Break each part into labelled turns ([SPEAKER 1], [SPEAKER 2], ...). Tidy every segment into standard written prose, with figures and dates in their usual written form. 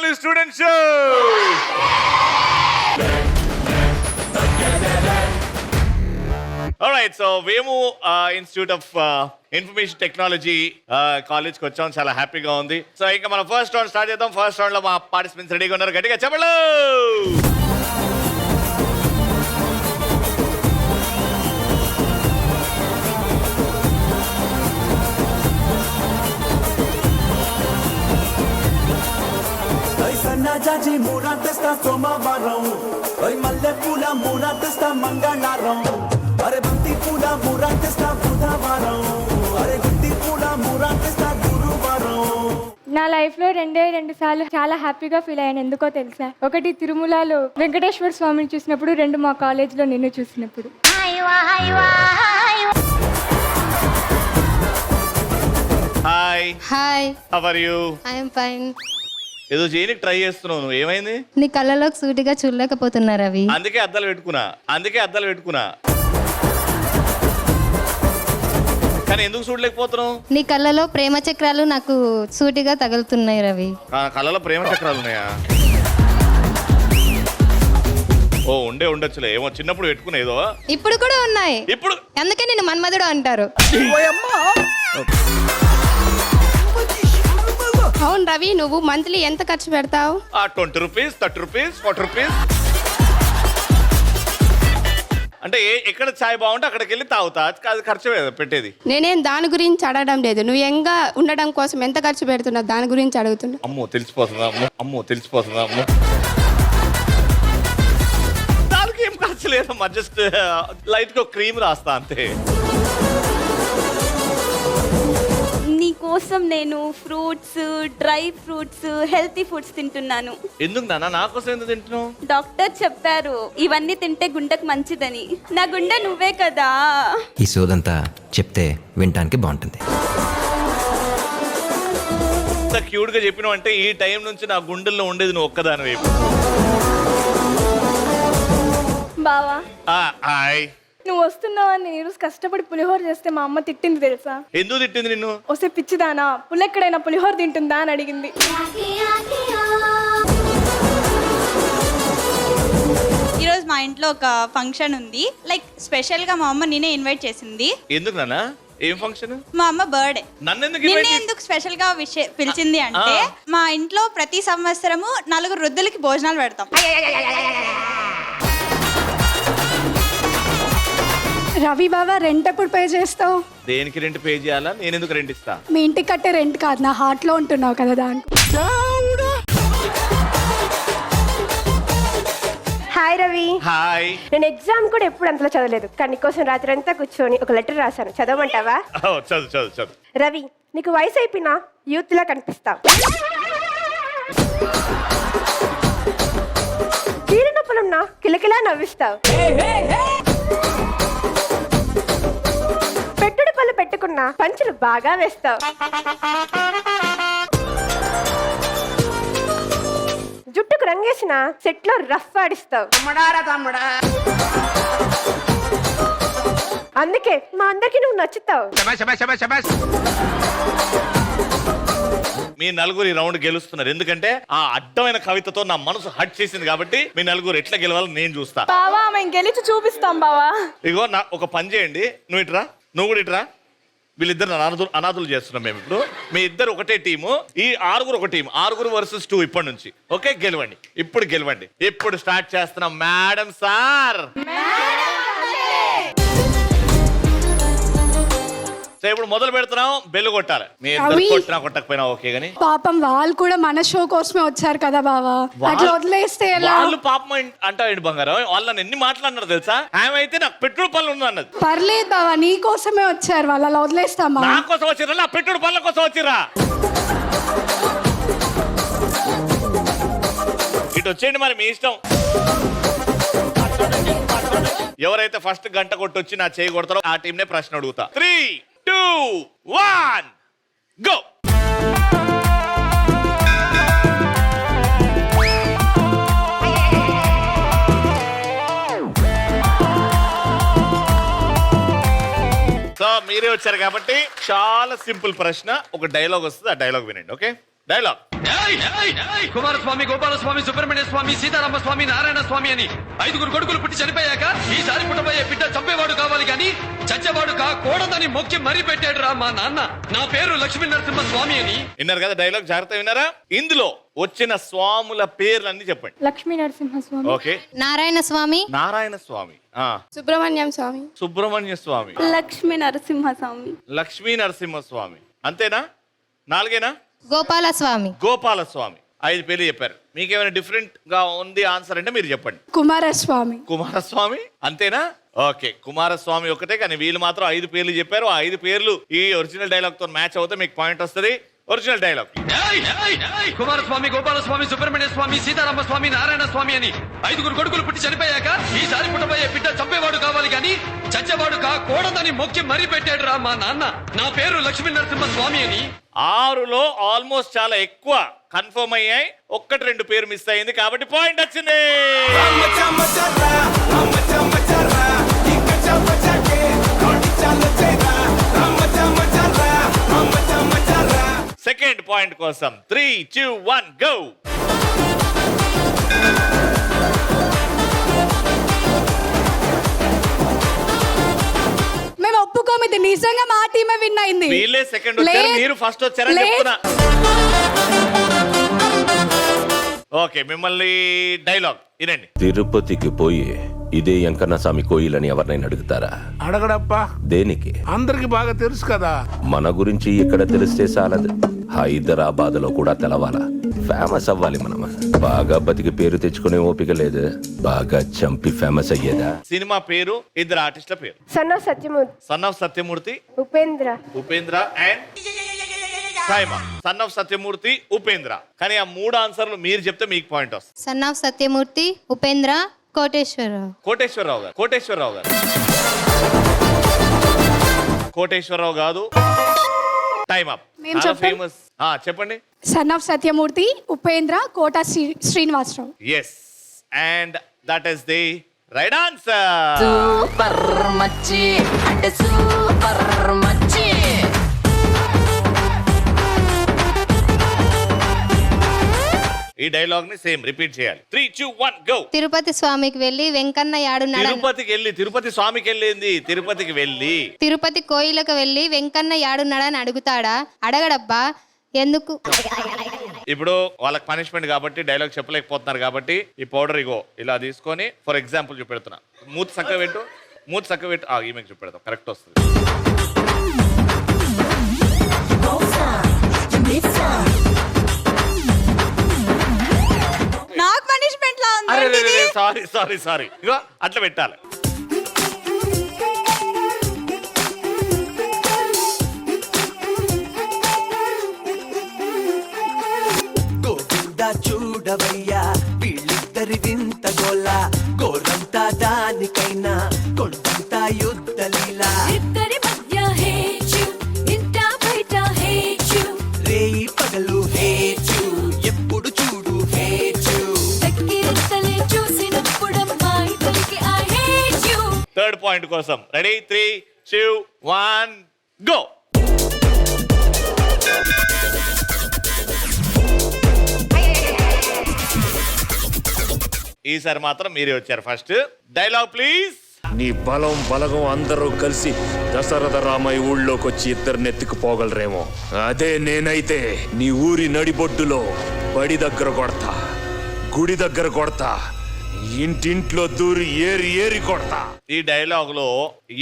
[SPEAKER 1] Family Student Show. All right, so Vemu Institute of Information Technology కాలేజ్కి వచ్చాం, చాలా హ్యాపీగా ఉంది. సో ఇంకా మనం ఫస్ట్ రౌండ్ స్టార్ట్ చేద్దాం. ఫస్ట్ రౌండ్ లో మా పార్టిసిపెంట్స్ రెడీగా ఉన్నారు, గట్టిగా చెప్పండి.
[SPEAKER 2] జాజి మూరా తెస్తా సోమవారం, మల్లె పూల మూరా తెస్తా మంగళవారం, అరే బంతి పూల మూరా తెస్తా బుధవారం, అరే గుత్తి పూల మూరా తెస్తా గురువారం.
[SPEAKER 3] నా లైఫ్లో రెండు సార్లు చాలా హ్యాపీగా ఫీల్ అయ్యాను. ఎందుకో తెలుసా? ఒకటి తిరుమలలో వెంకటేశ్వర స్వామిని చూసినప్పుడు, రెండు మా కాలేజ్లో నిన్ను చూసినప్పుడు.
[SPEAKER 1] Hi
[SPEAKER 4] hi,
[SPEAKER 1] how are you?
[SPEAKER 4] I'm fine.
[SPEAKER 1] ఏదో చేయనికి ట్రై చేస్తున్నావు, నువ్వు ఏమైంది?
[SPEAKER 4] నీ కళ్ళలోకి సూటిగా చూడలేకపోతున్నా రవి.
[SPEAKER 1] అందుకే అద్దాలు పెట్టుకున్నా. కానీ ఎందుకు చూడలేకపోతున్నావు?
[SPEAKER 4] నీ కళ్ళలో ప్రేమ చక్రాలు నాకు సూటిగా తగులుతున్నాయి రవి.
[SPEAKER 1] కళ్ళలో ప్రేమ చక్రాలు ఉన్నాయా? ఓ ఉండొచ్చులే, ఏమో చిన్నప్పుడు పెట్టుకునేదో.
[SPEAKER 4] ఇప్పుడు కూడా ఉన్నాయి.
[SPEAKER 1] ఇప్పుడు
[SPEAKER 4] అందుకే నేను మన్మధుడు అంటారు. అవును రవి, నువ్వు మంత్లీ ఎంత ఖర్చు పెడతావు?
[SPEAKER 1] 20 రూపీస్, 30 రూపీస్, 40 రూపీస్. అంటే ఎక్కడ చాయ్ బాగుంటే అక్కడికి వెళ్ళి తాగుతా, అది ఖర్చు పెట్టేది.
[SPEAKER 5] నేనేం దాని గురించి అడగడం లేదు, నువ్వు యంగా ఉండడం కోసం ఎంత ఖర్చు పెడుతున్నావు దాని గురించి అడుగుతున్నా.
[SPEAKER 1] అమ్మో తెలిసిపోతుందా. దానికి ఏం ఖర్చు లేదమ్మా, జస్ట్ లైట్ గా క్రీమ్ రాస్తా అంతే.
[SPEAKER 6] నీకోసం నేను fruits, dry fruits, healthy foods తింటున్నాను.
[SPEAKER 1] ఎందుకు నాన్న నా కోసం ఎందుకు తింటున్నావు?
[SPEAKER 6] డాక్టర్ చెప్పారు ఇవన్నీ తింటే గుండెకు మంచిదని. నా గుండె నువ్వే కదా.
[SPEAKER 7] ఈ సోదంతా చెప్తే వినటానికి బాగుంటుంది.
[SPEAKER 1] ఇంత క్యూట్ గా చెప్పినావు అంటే ఈ టైం నుంచి నా గుండెల్లో ఉండేది నువ్వు ఒక్కదాని వైపు.
[SPEAKER 3] బావా,
[SPEAKER 1] హాయ్.
[SPEAKER 3] నువ్వు వస్తున్నావని నేను ఈరోజు కష్టపడి పులిహోర చేస్తే మా అమ్మ తిట్టింది తెలుసా?
[SPEAKER 1] ఎందుకు తిట్టింది నిన్ను?
[SPEAKER 3] వస్తే పిచ్చిదానా, పుల్లెక్కడైనా పులిహోర తింటుందా అని అడిగింది.
[SPEAKER 8] ఈరోజు మా ఇంట్లో ఒక ఫంక్షన్ ఉంది, లైక్ స్పెషల్ గా మా అమ్మ నేనే ఇన్వైట్ చేసింది.
[SPEAKER 1] ఎందుకు నాన్న? ఏం ఫంక్షన్?
[SPEAKER 8] మా అమ్మ బర్త్డే.
[SPEAKER 1] నన్ను
[SPEAKER 8] ఎందుకు స్పెషల్ గా పిలిచింది అంటే, మా ఇంట్లో ప్రతి సంవత్సరము 4 వృద్ధులకి భోజనాలు పెడతాం.
[SPEAKER 9] రవి బాబా, రెంట్ ఎప్పుడు పే చేస్తావు?
[SPEAKER 1] దేనికి రెంట్ పే చేయాలా? నేను ఎందుకు రెంట్ ఇస్తా?
[SPEAKER 9] మీ ఇంటికి కట్టే రెంట్ కాదు, నా హార్ట్ లో ఉంటున్నావు కదా దానికి.
[SPEAKER 10] హాయ్ రవి.
[SPEAKER 1] హాయ్.
[SPEAKER 10] నేను ఎగ్జామ్ కూడా ఎప్పుడు అంతలో చదవలేదు, కానీ నీకోసం రాత్రి అంతా కూర్చొని ఒక లెటర్ రాశాను, చదవమంటావా?
[SPEAKER 1] చదువు.
[SPEAKER 10] రవి, నీకు వయసు అయిపోయినా యూత్ లా కనిపిస్తావు. కీళ్ళ నొప్పులున్నా కిలకిలా నవ్విస్తావు. పెట్టుడు పళ్ళు పెట్టుకున్నా పంచులు బాగా వేస్తావు. జుట్టుకు రంగేసిన సెట్ లో రఫ్ ఆడిస్తావు. అందుకే మా అందరికి నువ్వు నచ్చుతావు.
[SPEAKER 1] మీ నలుగురు ఈ రౌండ్ గెలుస్తున్నారు, ఎందుకంటే ఆ అడ్డమైన కవితతో నా మనసు హట్ చేసింది కాబట్టి మీ నలుగురు ఎట్లా గెలవాలో నేను చూస్తా.
[SPEAKER 3] బావా, మేము గెలిచి చూపిస్తాం బావా.
[SPEAKER 1] ఇగో ఒక పని చేయండి, నువ్వు ఇట్రా, నువ్వు కూడా ఇట్రా. వీళ్ళిద్దరు అనాథులు చేస్తున్నాం మేము ఇప్పుడు. మీ ఇద్దరు ఒకటే టీము, ఈ 6 ఒక టీం. 6 వర్సెస్ 2 ఇప్పటి నుంచి. ఓకే, గెలవండి. ఇప్పుడు స్టార్ట్ చేస్తున్నాం. మేడం సార్, సో ఇప్పుడు మొదలు పెడుతున్నాం. బెల్లు కొట్టాలి. మీ ఇద్దరు కొట్టినా కొట్టకపోయినా ఓకే గానీ,
[SPEAKER 9] పాపం వాళ్ళు కూడా మన షో కోసమే వచ్చారు కదా బావా, అట్లా వదిలేస్తే ఎలా?
[SPEAKER 1] వాళ్ళు పాపం అంటావు బంగారం, వాళ్ళని ఎన్ని మాట్లాడినారు తెలుసా? ఆమె అయితే నాకు పెట్టుడు పనులు ఉంది అన్నది.
[SPEAKER 9] పర్లేదు బావా, నీ కోసమే వచ్చారు వాళ్ళు, అలా వదిలేస్తామా?
[SPEAKER 1] నా కోసం వచ్చిరా, నా పెట్టుడు పనుల కోసం వచ్చిరా. ఇటు వచ్చేయండి, మరి మీ ఇష్టం. ఎవరైతే ఫస్ట్ గంట కొట్టొచ్చి నా చేయి కొడతారో ఆ టీంనే ప్రశ్న అడుగుతా. 3, 2, 1 గో. సో మీరే వచ్చారు కాబట్టి చాలా సింపుల్ ప్రశ్న, ఒక డైలాగ్ వస్తుంది, ఆ డైలాగ్ వినండి. Okay, dialogue.
[SPEAKER 11] కుమారస్వామి, గోపాలస్వామి, సుబ్రహ్మణ్య స్వామి, సీతారామ స్వామి, నారాయణ స్వామి అని 5 కొడుకులు పుట్టి చనిపోయాక ఈసారి పుట్టబోయే బిడ్డ చంపేవాడు కావాలి కానీ చచ్చేవాడు కాకూడదని మొక్కి మరీ పెట్టాడు రా మా నాన్న. నా పేరు లక్ష్మీ నరసింహ స్వామి అని.
[SPEAKER 1] విన్నారు కదా డైలాగ్, జాగ్రత్త విన్నారా? ఇందులో వచ్చిన స్వాముల పేర్లన్నీ చెప్పండి.
[SPEAKER 3] లక్ష్మీ నరసింహస్వామి,
[SPEAKER 1] ఓకే.
[SPEAKER 4] నారాయణ స్వామి,
[SPEAKER 1] నారాయణ స్వామి,
[SPEAKER 5] సుబ్రహ్మణ్యం స్వామి,
[SPEAKER 1] సుబ్రహ్మణ్య స్వామి,
[SPEAKER 6] లక్ష్మీ నరసింహస్వామి,
[SPEAKER 1] లక్ష్మీ నరసింహస్వామి. అంతేనా? 4
[SPEAKER 4] గోపాల స్వామి,
[SPEAKER 1] గోపాల స్వామి. 5 పేర్లు చెప్పారు. మీకేమైనా డిఫరెంట్ గా ఉంది ఆన్సర్ అంటే మీరు చెప్పండి.
[SPEAKER 9] కుమారస్వామి,
[SPEAKER 1] కుమారస్వామి. అంతేనా? ఓకే, కుమారస్వామి ఒకటే, కానీ వీళ్ళు మాత్రం 5 పేర్లు చెప్పారు. ఆ 5 పేర్లు ఈ ఒరిజినల్ డైలాగ్ తో మ్యాచ్ అవుతే మీకు పాయింట్ వస్తుంది. Original dialogue.
[SPEAKER 11] కుమారస్వామి, గోపాలస్వామి, సుబ్రహ్మణ్య స్వామి, సీతారామ స్వామి, నారాయణ స్వామి అని 5 కొడుకులు పుట్టి చనిపోయాక ఈసారి పుట్టబోయే బిడ్డ చంపేవాడు కావాలి కానీ చచ్చేవాడు కాకూడదని మొక్కి మరీ పెట్టాడు రా మా నాన్న. నా పేరు లక్ష్మీ నరసింహ స్వామి అని.
[SPEAKER 1] 6లో ఆల్మోస్ట్ చాలా ఎక్కువ కన్ఫర్మ్ అయ్యాయి. 1-2 పేరు మిస్ అయింది కాబట్టి పాయింట్ వచ్చింది. సెకండ్ పాయింట్ కోసం 3, 2, 1 గో.
[SPEAKER 9] మేము ఒప్పుకోము, ఇది నిజంగా మా టీమే విన్ అయింది.
[SPEAKER 1] వీళ్ళే సెకండ్ వచ్చారు, మీరు ఫస్ట్ వచ్చారని చెప్తున్నా. ఓకే, మిమ్మల్ని డైలాగ్ వినండి.
[SPEAKER 12] తిరుపతికి పోయి ఇదే వెంకన్న స్వామి కోయిలని ఎవరినైనా అడుగుతారా?
[SPEAKER 13] అడగడప్పా.
[SPEAKER 12] దేనికి?
[SPEAKER 13] అందరికి బాగా తెలుసు కదా.
[SPEAKER 12] మన గురించి ఇక్కడ తెలిస్తే చాలదు, హైదరాబాద్ లో కూడా తెలవాలా, ఫేమస్ అవ్వాలి. మనం బాగా బతికి పేరు తెచ్చుకునే ఓపిక లేదు, బాగా చంపి ఫేమస్ అయ్యేదా?
[SPEAKER 1] సినిమా పేరు, 2 ఆర్టిస్టుల పేరు.
[SPEAKER 10] Son of Satyamurthy,
[SPEAKER 1] son of Satyamurthy,
[SPEAKER 10] Upendra,
[SPEAKER 1] Upendra and timer. Son of Satyamurthy, Upendra. కానీ ఆ 3 ఆన్సర్లు మీరు చెప్తే మీకు పాయింట్ వస్తుంది.
[SPEAKER 4] Son of Satyamurthy, Upendra, Koteswararao.
[SPEAKER 1] కోటేశ్వరరావు గారు. కోటేశ్వరరావు గారు. కోటేశ్వరరావు కాదు. Time up.
[SPEAKER 9] మేము చెప్పండి.
[SPEAKER 1] ఫేమస్. చెప్పండి.
[SPEAKER 9] Son of Satyamurthy, Upendra, Kota Srinivasarao.
[SPEAKER 1] Yes, and that is the right answer.
[SPEAKER 2] Super మచ్చి అంటే సూపర్ మచ్చి.
[SPEAKER 1] ఈ డైలాగ్ ని సేమ్ రిపీట్ చేయాలి. 3, 2, 1 గో.
[SPEAKER 4] తిరుపతి స్వామికి వెళ్ళి వెంకన్న యాడున్నాడు.
[SPEAKER 1] తిరుపతికి వెళ్ళి, తిరుపతి స్వామికి వెళ్ళింది. తిరుపతికి వెళ్ళి,
[SPEAKER 4] తిరుపతి కోయిలకు వెళ్ళి వెంకన్న యాడున్నాడని అడుగుతాడా? అడగడబ్బా. ఎందుకు?
[SPEAKER 1] ఇప్పుడు వాళ్ళకి పనిష్మెంట్ కాబట్టి డైలాగ్ చెప్పలేకపోతున్నారు కాబట్టి ఈ పౌడర్ ఇగో ఇలా తీసుకొని ఫర్ ఎగ్జాంపుల్ చూపెడుతున్నా. మూతి చక్కగా పెట్టు, మూతి చక్కగా పెట్టు. ఈమెకి చూపెడతాం, కరెక్ట్ వస్తుంది.
[SPEAKER 8] నాకు పనిష్మెంట్ లా ఉంది.
[SPEAKER 1] సారీ సారీ సారీ, ఇగో అట్లా పెట్టాలి.
[SPEAKER 2] చూడవయ్యా వీళ్ళిద్దరి వింత గోల, గోరంతా దానికైనా కొండంతా యుద్ధ లీలా. రేయి పగలు హేచు, ఎప్పుడు చూడు హేచు.
[SPEAKER 1] థర్డ్ పాయింట్ కోసం రెడీ? 3, 2, 1 గో. ఈసారి మాత్రం మీరే వచ్చారు ఫస్ట్. Dialogue please.
[SPEAKER 12] నీ బలం బలగం అందరూ కలిసి దశరథ రామయ్య ఊళ్ళోకి వచ్చి ఇద్దరిని ఎత్తుకుపోగలరేమో, అదే నేనైతే నీ ఊరి నడిబొడ్డులో బడి దగ్గర కొడతా, గుడి దగ్గర కొడతా, ఇంటింట్లో దూరి ఏరి ఏరి కొడతా.
[SPEAKER 1] ఈ డైలాగ్ లో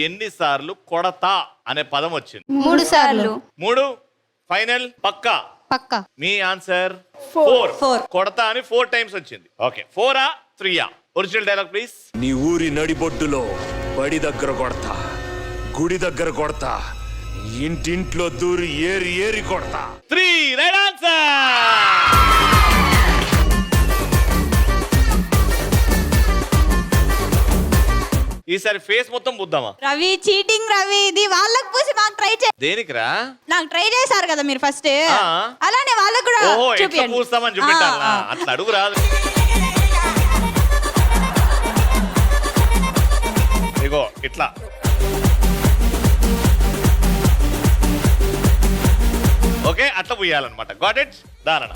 [SPEAKER 1] ఎన్నిసార్లు కొడతా అనే పదం వచ్చింది?
[SPEAKER 4] 3 సార్లు.
[SPEAKER 1] 3 ఫైనల్ పక్కా?
[SPEAKER 4] పక్కా.
[SPEAKER 1] మీ ఆన్సర్ 4. కొడతా అని 4 టైమ్స్ వచ్చింది. ఓకే, 4ఆ 3ఆ? Original dialogue please.
[SPEAKER 12] నీ ఊరి నడిబొడ్డులో బడి దగ్గర కొడతా, గుడి దగ్గర కొడతా, ఇంటింట్లో దూరి ఏరి ఏరి కొడతా.
[SPEAKER 1] 3 రైట్ ఆన్సర్. ఈసారి ఫేస్ మొత్తం పుద్దామా?
[SPEAKER 8] రవి చీటింగ్ రవి, ఇది వాళ్ళకి పూసి మాకు ట్రై చేయ.
[SPEAKER 1] దేనికిరా?
[SPEAKER 8] నాకు ట్రై చేశారు కదా మీరు ఫస్ట్, అలానే వాళ్ళకు కూడా
[SPEAKER 1] ఓహో, ఎట్లా
[SPEAKER 8] చూపియండి.
[SPEAKER 1] పూస్తామని చూపెట్టాలా? అట్లా అడుగు రాదు. ఇగో ఇట్లా. ఓకే, అట్లా పూయాలన్నమాట. Got it. దానన్న.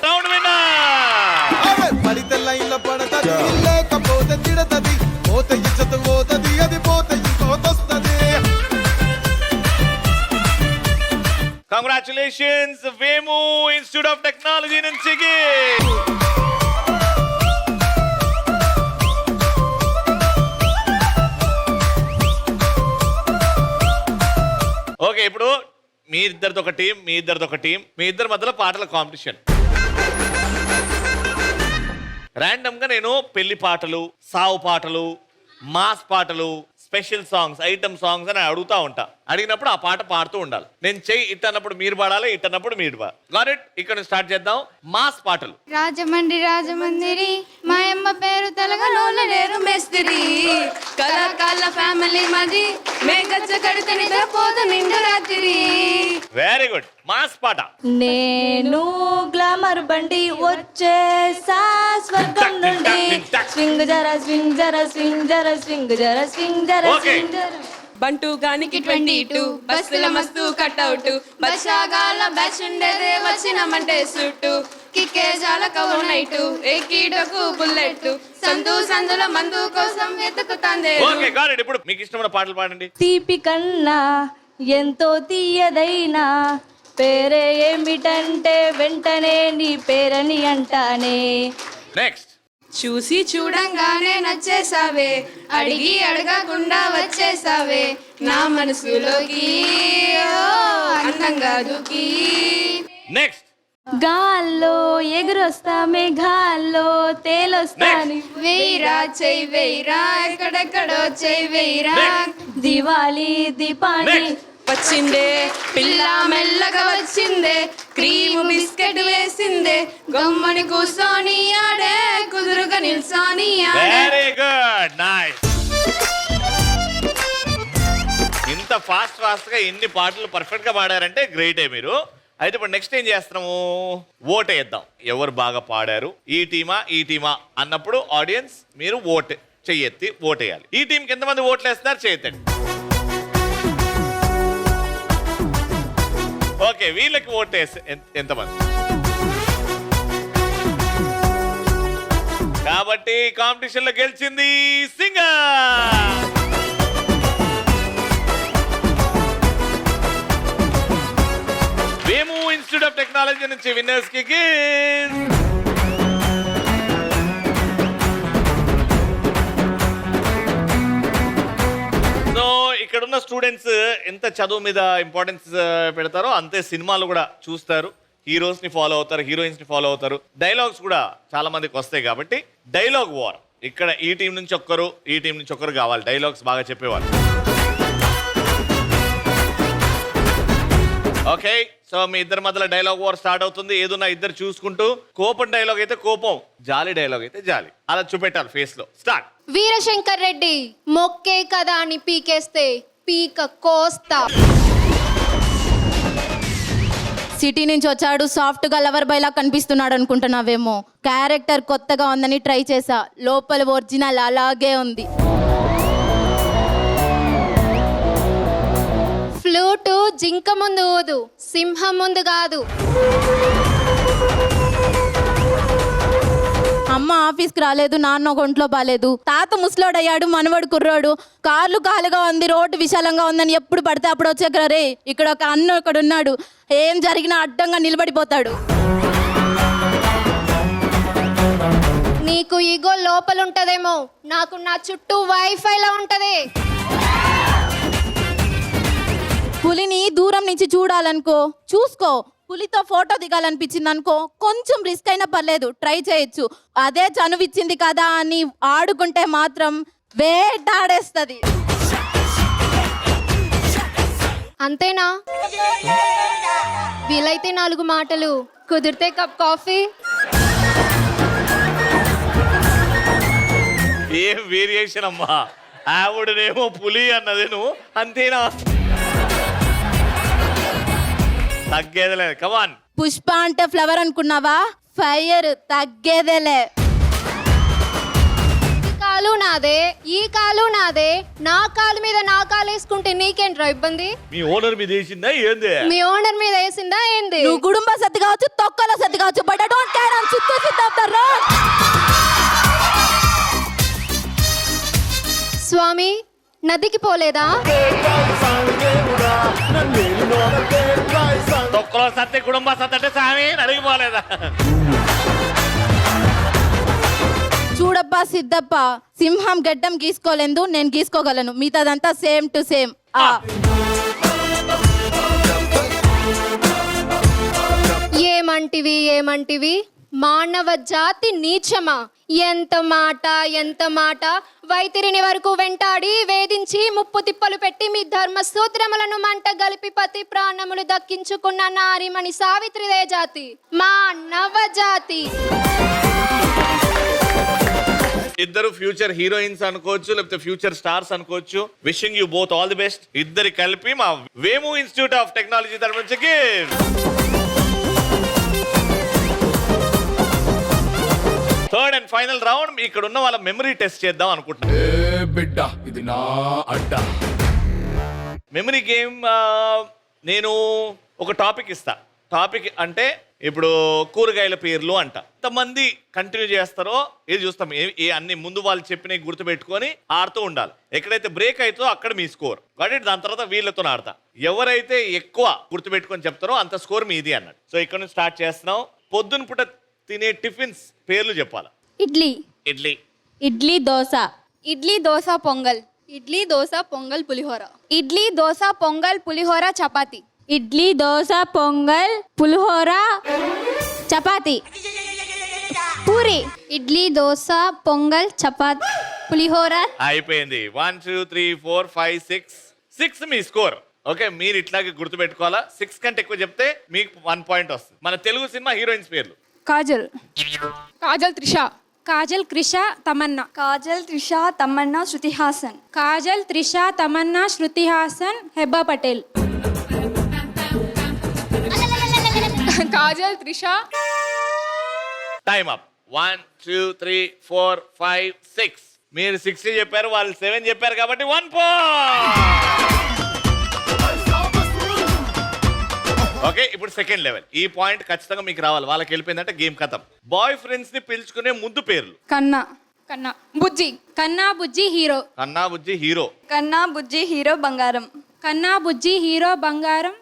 [SPEAKER 1] Round winner.
[SPEAKER 2] పడితే లైన్ల పడతది లేకపోతే తిడతది పోతే ఇచ్చత పోతది అది పోతే ఇంకోతొస్తది.
[SPEAKER 1] Congratulations Vemu Institute of Technology నుంచి. ఓకే, ఇప్పుడు మీ ఇద్దరిది ఒక టీం, మీ ఇద్దరిది ఒక టీం, మీ ఇద్దరి మధ్యలో పాటల కాంపిటీషన్. ర్యాండమ్ గా నేను పెళ్లి పాటలు, సావు పాటలు, మాస్ పాటలు, స్పెషల్ సాంగ్స్, ఐటమ్ సాంగ్స్ అని అడుగుతా ఉంటా. అడిగినప్పుడు ఆ పాట పాడుతూ ఉండాలి. నేను చెయ్యి ఇట్టన్నప్పుడు మీరు పాడాలి, ఇట్టన్నప్పుడు మీరు పాడాలి. Got it? ఇక్కడ స్టార్ట్ చేద్దాం. మాస్ పాటలు.
[SPEAKER 4] రాజమండ్రి రాజమందిరి మాయమ్మ పేరు తెలగనోళ్ళ లేరు మేస్తిరి కళాకాల ఫ్యామిలీ మాది మేకచ్చ కడితే నిద్రపోదు నిండు రాత్రి.
[SPEAKER 1] Very good. మాస్ పాట.
[SPEAKER 6] నేను గ్లామర్ బండి వచ్చేసా స్వర్గం నుండి స్వింగ్ జర స్వింగ్ జర స్వింగ్ జర స్వింగ్ జర స్వింగ్ జర స్వింగ్ జర.
[SPEAKER 5] బంటూ గానికి 22 బస్సుల మస్తు కట్అవుట్ బస్సాగాల బ్యాచ్ ఉండేదే వచ్చినమంటే సుట్టు కిక్కే జాలక నైటు ఎక్కిడకు బుల్లెట్ సందు సందుల మందు కోసం వెతుకుతాందే.
[SPEAKER 1] Okay, got it. ఇప్పుడు మీకు ఇష్టమైన పాటలు పాడండి.
[SPEAKER 6] తీపి కన్నా ఎంతో తీయదైనా పేరే ఏమిటంటే వెంటనే నీ పేరని అంటానే.
[SPEAKER 1] నెక్స్ట్.
[SPEAKER 5] చూసి చూడంగానే నచ్చేసావే అడిగి అడగకుండా వచ్చేసావే నా మనసులోకి అందంగా దూకి.
[SPEAKER 1] నెక్స్ట్.
[SPEAKER 6] గాల్లో ఎగురొస్తా మేఘాల్లో తేలొస్తాను
[SPEAKER 5] వేయిరా చెయ్యి వేయిరా ఎక్కడెక్కడో చెయ్యి వేయిరా
[SPEAKER 6] దివాలి దీపాన్ని
[SPEAKER 5] వచ్చిందే పిల్ల మెల్లగా వచ్చిందే క్రీము బిస్కెట్ వేసిందే గమ్మని కూర్చొని ఆడే కుదురుగా నిల్చొని ఆడే.
[SPEAKER 1] Very good, nice. ఇంత ఫాస్ట్ గా ఇన్ని పాటలు పర్ఫెక్ట్ గా పాడారంటే గ్రేటే మీరు. అయితే ఇప్పుడు నెక్స్ట్ ఏం చేస్తున్నాము, ఓట్ వేద్దాం. ఎవరు బాగా పాడారు, ఈ టీమా అన్నప్పుడు ఆడియన్స్ మీరు ఓట్ చెయ్యెత్తి ఓట్ వేయాలి. ఈ టీంకి ఎంతమంది ఓట్లు వేస్తున్నారు చేయొద్దండి. ఓకే, వీళ్ళకి ఓట్ వేస్తే ఎంతమంది? కాబట్టి కాంపిటీషన్ లో గెలిచింది singer. Vemu Institute of Technology నుంచి విన్నర్స్ కి గిఫ్ట్. సో ఇక్కడున్న స్టూడెంట్స్ ఎంత చదువు మీద ఇంపార్టెన్స్ పెడతారో అంతే సినిమాలు కూడా చూస్తారు, హీరోస్ ని ఫాలో అవుతారు, హీరోయిన్స్ ని ఫాలో అవుతారు. డైలాగ్స్ కూడా చాలా మందికి వస్తాయి కాబట్టి డైలాగ్ వార్. ఇక్కడ ఈ టీం నుంచి ఒక్కరు కావాలి డైలాగ్స్ బాగా చెప్పేవాళ్ళు. ఓకే, సో మీ ఇద్దరి మధ్యలో డైలాగ్ వార్ స్టార్ట్ అవుతుంది. ఏదున్నా ఇద్దరు చూసుకుంటూ, కోపం డైలాగ్ అయితే కోపం, జాలి డైలాగ్ అయితే జాలి, అలా చూపెట్టాలి ఫేస్ లో. స్టార్ట్.
[SPEAKER 4] వీరశంకర్ రెడ్డి మొక్కే కదా అని పీకేస్తే పీక కోస్తా.
[SPEAKER 6] సిటీ నుంచి వచ్చాడు, సాఫ్ట్ గా లవర్ బాయ్ లా కనిపిస్తున్నాడు అనుకుంటున్నావేమో. క్యారెక్టర్ కొత్తగా ఉందని ట్రై చేసా, లోపల ఒరిజినల్ అలాగే ఉంది.
[SPEAKER 4] ఫ్లూటు జింక ముందు ఊదు, సింహం ముందు కాదు.
[SPEAKER 6] అమ్మ ఆఫీస్కి రాలేదు, నాన్న ఒంట్లో బాలేదు, తాత ముసలోడయ్యాడు, మనవడు కుర్రాడు, కార్లు ఖాళీగా ఉంది, రోడ్డు విశాలంగా ఉందని ఎప్పుడు పడితే అప్పుడు వచ్చాక రే ఇక్కడ ఒక అన్న ఒకడు ఉన్నాడు, ఏం జరిగినా అడ్డంగా నిలబడిపోతాడు.
[SPEAKER 4] నీకు ఈగో లోపల ఉంటదేమో, నాకు నా చుట్టూ వైఫైలా ఉంటది.
[SPEAKER 6] పులిని దూరం నుంచి చూడాలనుకో, చూసుకో. పులితో ఫోటో దిగాలనిపించింది అనుకో, కొంచెం రిస్క్ అయినా పర్లేదు, ట్రై చేయొచ్చు. అదే చనువిచ్చింది కదా అని ఆడుకుంటే మాత్రం వేటాడేస్తుంది.
[SPEAKER 4] అంతేనా? వీలైతే 4 మాటలు, కుదిరితే కప్ కాఫీ.
[SPEAKER 1] ఏం వేరియేషన్ అమ్మా, ఆవిడనేమో పులి అన్నది, నువ్వు అంతేనా? తగ్గేదిలే, కమాన్.
[SPEAKER 6] పుష్ప అంటే ఫ్లవర్ అనుకున్నావా? ఫైర్, తగ్గేదేలే.
[SPEAKER 4] కాలు నాదే, ఈ కాలు నాదే, నా కాలు మీద నా కాలు వేసుకుంటే నీకేంట్రా ఇబ్బంది?
[SPEAKER 1] మీ ఓనర్ మీద వేసిందా ఏంది?
[SPEAKER 4] మీ ఓనర్ మీద వేసిందా ఏంది?
[SPEAKER 6] నువ్వు కుటుంబ సత్తి కావచ్చు, తొక్కల సత్తి కావచ్చు, but I don't care. I'm Siddhu Siddhu of the road.
[SPEAKER 4] స్వామి, నదికి పోలేదా?
[SPEAKER 1] తొక్కలో సత్తి కుటుంబ సత్తి అంటే స్వామి అడిగిపోలేదా?
[SPEAKER 6] చూడబ్బా సిద్ధప్ప, సింహం గడ్డం గీసుకోలేదు, నేను గీసుకోగలను. మిగతాదంతా సేమ్ టు సేమ్.
[SPEAKER 4] ఏమంటివి? మానవ జాతి నీచమా? ఎంత మాట వైతిరిని వరకు వెంటాడి వేధించి ముప్పు తిప్పలు పెట్టి మీ ధర్మ సూత్రములను మంట గలిపి పతి ప్రాణములు దక్కించుకున్న నారిమణి సావిత్రిదే జాతి, మానవ జాతి.
[SPEAKER 1] ఇద్దరు ఫ్యూచర్ హీరోయిన్స్ అనుకోవచ్చు, లేకపోతే ఫ్యూచర్ స్టార్స్ అనుకోవచ్చు. Wishing you both all the best. ఇద్దరి కలిపి మా వేము ఇన్స్టిట్యూట్ ఆఫ్ టెక్నాలజీ తరఫు నుంచి థర్డ్ అండ్ ఫైనల్ రౌండ్. ఇక్కడ ఉన్న వాళ్ళ మెమరీ టెస్ట్ చేద్దాం అనుకుంటున్నా. Memory game. నేను ఒక టాపిక్ ఇస్తా. టాపిక్ అంటే ఇప్పుడు కూరగాయల పేర్లు అంట. ఎంతమంది కంటిన్యూ చేస్తారో ఇది చూస్తాం. అన్ని ముందు వాళ్ళు చెప్పినవి గుర్తుపెట్టుకొని ఆడుతూ ఉండాలి. ఎక్కడైతే బ్రేక్ అవుతుందో అక్కడ మీ స్కోర్. కాబట్టి దాని తర్వాత వీళ్ళతో ఆడతా. ఎవరైతే ఎక్కువ గుర్తుపెట్టుకొని చెప్తారో అంత స్కోర్ మీది అన్నాడు. సో ఇక్కడ నుంచి స్టార్ట్ చేస్తున్నాం. పొద్దున పూట తినే టిఫిన్స్ పేర్లు చెప్పాలి.
[SPEAKER 6] ఇడ్లీ దోశ.
[SPEAKER 4] ఇడ్లీ దోశ పొంగల్. ఇడ్లీ దోశ పొంగల్ పులిహోర. ఇడ్లీ దోశ పొంగల్ పులిహోర చపాతి.
[SPEAKER 6] ఇడ్లీ దోశ పొంగల్ పులిహోర చపాతి.
[SPEAKER 4] పూరి. ఇడ్లీ దోశ పొంగల్ చపాతి పులిహోర.
[SPEAKER 1] అయిపోయింది. 1 2 3 4 5 6 మీ స్కోర్. ఓకే, మీరు ఇట్లాగే గుర్తుపెట్టుకోవాలా. 6 కంటే ఎక్కువ చెప్తే మీకు 1 పాయింట్ వస్తుంది. మన తెలుగు సినిమా హీరోయిన్స్ పేర్లు.
[SPEAKER 3] కాజల్.
[SPEAKER 5] కాజల్ త్రిష.
[SPEAKER 3] కాజల్ క్రిష తమన్నా.
[SPEAKER 8] కాజల్ త్రిష తమన్నా శృతి హాసన్.
[SPEAKER 3] కాజల్ త్రిష తమన్నా శృతి హాసన్ హెబ్బా పటేల్.
[SPEAKER 5] కాజల్ త్రిష.
[SPEAKER 1] Time up. 1 2 3 4 5 6. మీరు 6 చెప్పారు, వాళ్ళు 7 చెప్పారు కాబట్టి 1 పాయింట్. ఓకే, ఇప్పుడు సెకండ్ లెవెల్. ఈ పాయింట్ ఖచ్చితంగా మీకు రావాలి. వాళ్ళకి వెళ్ళిపోయిందంటే గేమ్ ఖతం. బాయ్ ఫ్రెండ్స్ ని పిలుచుకునే ముందు పేర్లు.
[SPEAKER 3] కన్నా.
[SPEAKER 5] కన్నా. బుజ్జి.
[SPEAKER 3] కన్నా బుజ్జి హీరో.
[SPEAKER 1] కన్నా బుజ్జి హీరో.
[SPEAKER 8] కన్నా బుజ్జి హీరో బంగారం.
[SPEAKER 3] కన్నా బుజ్జి హీరో బంగారం.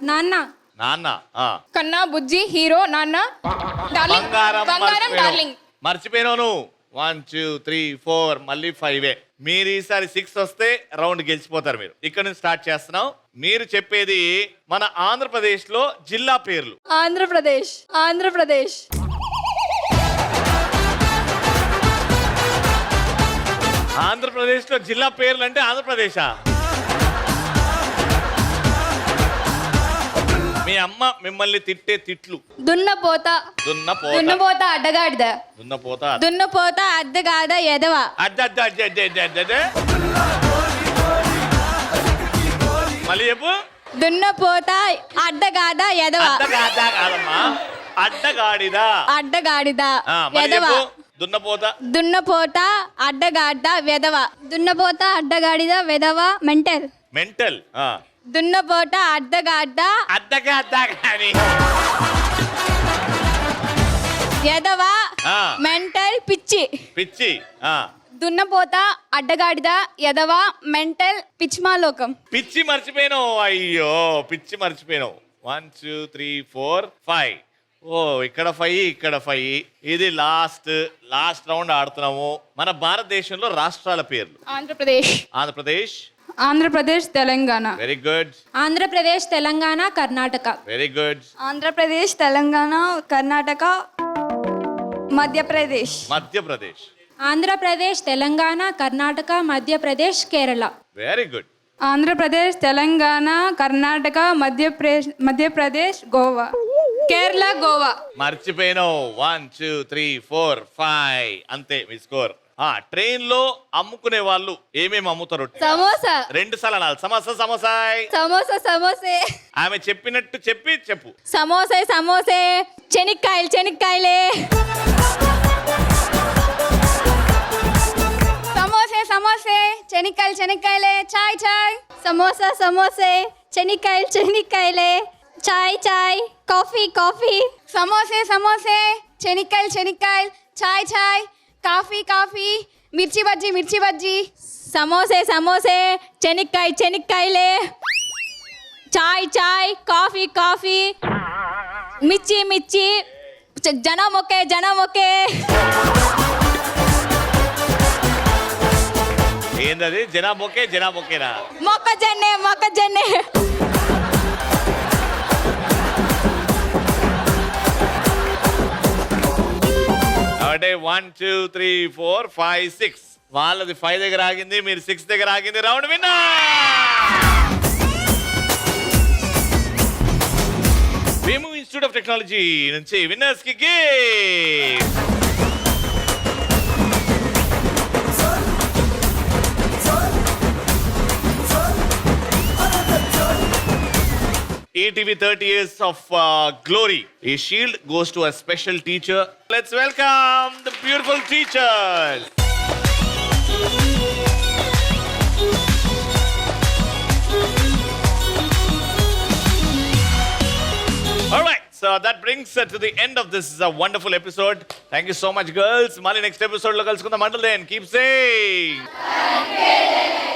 [SPEAKER 3] నాన్న.
[SPEAKER 1] నాన్న.
[SPEAKER 5] కన్నా బుజ్జి హీరో నాన్న. డార్లింగ్. బంగారం డార్లింగ్.
[SPEAKER 1] మర్చిపోయినావు నువ్వు. 1 2 3 4 మళ్ళీ 5. మీరు ఈసారి 6 వస్తే రౌండ్ గెలిచిపోతారు మీరు. ఇక్కడ నుంచి స్టార్ట్ చేస్తున్నాం. మీరు చెప్పేది మన ఆంధ్రప్రదేశ్ లో జిల్లా పేర్లు.
[SPEAKER 8] ఆంధ్రప్రదేశ్. ఆంధ్రప్రదేశ్.
[SPEAKER 1] ఆంధ్రప్రదేశ్ లో జిల్లా పేర్లు అంటే ఆంధ్రప్రదేశా? మీ అమ్మ మిమ్మల్ని తిట్టే తిట్లు.
[SPEAKER 4] దున్నపోత.
[SPEAKER 1] దున్నపోత
[SPEAKER 4] అడ్డగాడిద.
[SPEAKER 6] దున్నపోత అద్దగాద ఎదవ.
[SPEAKER 1] మళ్ళీ చెప్పు.
[SPEAKER 6] దున్నపోత అడ్డగాద ఎదవ.
[SPEAKER 1] కాదమ్మా, అడ్డగాడిద.
[SPEAKER 6] అడ్డగాడిద ఎదవ.
[SPEAKER 1] దున్నపోత.
[SPEAKER 6] దున్నపోత అడ్డగాడ వెదవ.
[SPEAKER 4] దున్నపోత అడ్డగాడిద వెదవ మెంటల్.
[SPEAKER 1] మెంటల్.
[SPEAKER 6] దున్నపోట అడ్డగాడ్డ ఎదవ మెంటల్ పిచ్చి.
[SPEAKER 1] పిచ్చి.
[SPEAKER 4] దున్నపోత అడ్డగాడిద ఎదవ మెంటల్ పిచ్చిమాలోకం.
[SPEAKER 1] పిచ్చి మర్చిపోయినావు. అయ్యో, పిచ్చి మర్చిపోయినావు. 1 2 3 4 5. ఓ, ఇక్కడ 5, ఇక్కడ 5. ఇది లాస్ట్ రౌండ్ ఆడుతున్నాము. మన భారతదేశంలో రాష్ట్రాల పేర్లు.
[SPEAKER 5] Andhra Pradesh.
[SPEAKER 1] Andhra Pradesh.
[SPEAKER 3] Andhra Pradesh Telangana.
[SPEAKER 1] Very good.
[SPEAKER 3] Andhra Pradesh Telangana Karnataka.
[SPEAKER 1] Very good.
[SPEAKER 8] Andhra Pradesh Telangana Karnataka Madhya Pradesh.
[SPEAKER 1] Madhya Pradesh.
[SPEAKER 3] Andhra Pradesh Telangana Karnataka Madhya Pradesh Kerala.
[SPEAKER 1] Very good.
[SPEAKER 3] Andhra Pradesh Telangana Karnataka Madhya Pradesh Goa. Kerala Goa.
[SPEAKER 1] మర్చిపోయినావు. 1 2 3 4 5. అంతే మీ స్కోర్. ట్రైన్ లో అమ్ముకునే వాళ్ళు ఏమేమి అమ్ముతారు?
[SPEAKER 4] సమోసా
[SPEAKER 1] 2 సార్లు అనాలి. సమోసా సమోసాయ్.
[SPEAKER 4] సమోసా సమోసే
[SPEAKER 1] ఆమె చెప్పినట్టు చెప్పు.
[SPEAKER 4] సమోసే సమోసే చెనిక్కాయలే సమోసే చెనిక్కాయలే చాయ్ సమోసా సమోసే చెనిక్కాయలే చాయ్ కాఫీ సమోసే చెనిక్కాయలు చాయ్ కాఫీ మిర్చి బజ్జీ సమోసే చెనిక్కాయలే చాయ్ కాఫీ మిర్చి జనం ఒకే
[SPEAKER 1] ఏందది? జనాబొకేనా?
[SPEAKER 4] మొక్కజొన్నే
[SPEAKER 1] అంటే 1 2 3 4 5 6 వాళ్ళది 5 దగ్గర ఆగింది, మీరు 6 దగ్గర ఆగింది. Round winner Vemu Institute of Technology నుంచి విన్నర్స్ కి gift. ETV 30 years of glory. A shield goes to a special teacher. Let's welcome the beautiful teachers. All right, so that brings to the end of this wonderful episode. Thank you so much, girls. Mali next episode lo kalusukundam. Until then, keep saying